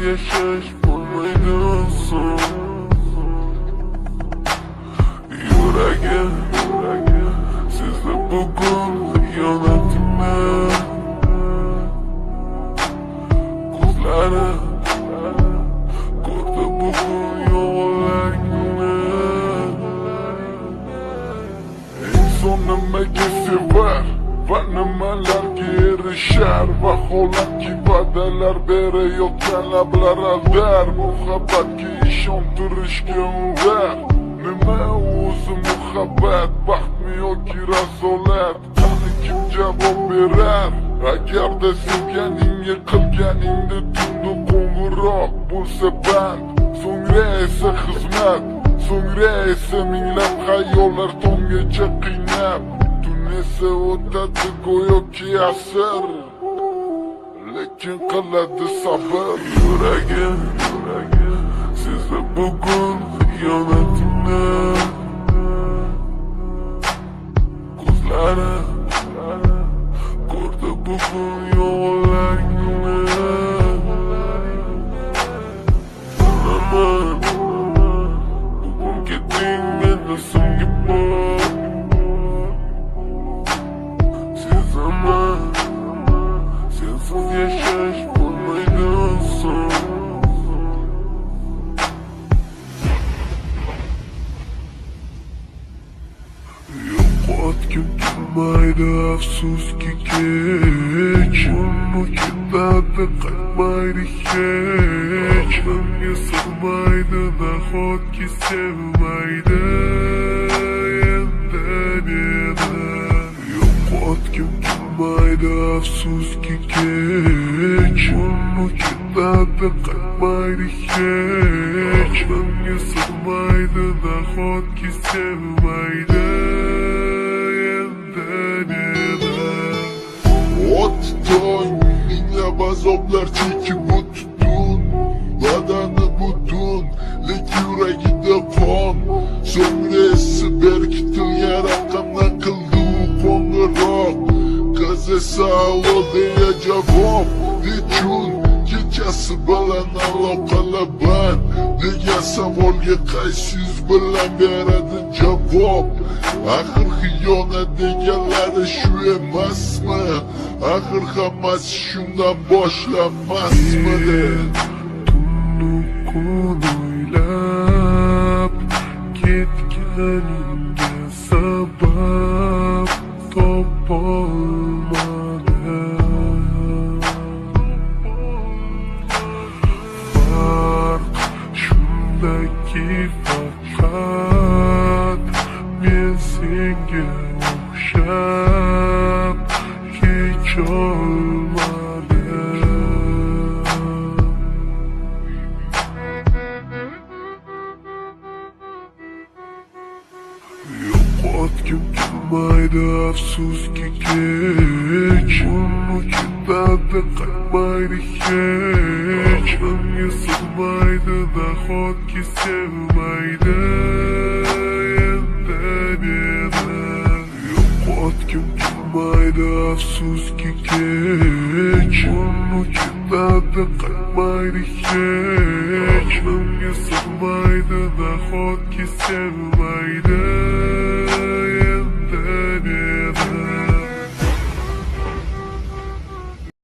Yaşayış bulmaydı olsun. Yüreğim sizle bugün yönetime kuzları kurdu bugün yollarını. En son nima var va nimalarga erishar, vaholanki va'dalar berayotgan lablar aldar, muhabbatga ishontirishga undar. Nima o'zi muhabbat, baxtmi yoki razolat? Qani kim javob berar? Agarda sevganingga qilganingda tunda qo'ng'iroq bo'lsa band, so'ngra esa xizmat, so'ngra esa minglab xayollar tomgacha qiynab, esa o'tadi go'yoki asr, lekin qiladi sabr. Yuragim sizda bugun xiyonatini, ko'zlari ko'rdi bugun yollarni. Bilaman bugun ketding meni so'nggi bor, sensiz yaşaş bulmaydı olsun. Yo'qotgim kelmaydi afsuski kech, uni ketadi qaytmaydi hech. Menga sig'maydi nahotki sevmaydi endi meni. Yo'qotgim kelmaydi afsuski kech, uni ketadi qaytmaydi hech. Menga sig'maydi nahotki sevmaydi endi meni. O'tdan minglab azoblar chekib o'tdin, badani butun, lekin yuragida qon. So'ngra esa berkitilgan raqamdan qildi u qo'ng'iroq. Qiz esa alo deya javob, nechun kechasi bilan aloqalar band degan savolga qaysi yuz bilan beradi javob? Axir xiyonat deganlari shu emasmi? Axir hammasi shundan boshlanmasmidi? Tunni kun o'ylab ketganingga sabab topolmadim. Farq shundaki faqat men senga o'xshab kecholmadim. Yo'qotgim kelmaydi afsuski kech, uni ketadi qaytmaydi hech. Menga sig'maydi nahotki sevmaydi endi meni. Yo'qotgim kelmaydi afsuski kech, uni ketadi qaytmaydi hech. Menga sig'maydi nahotki sevmaydi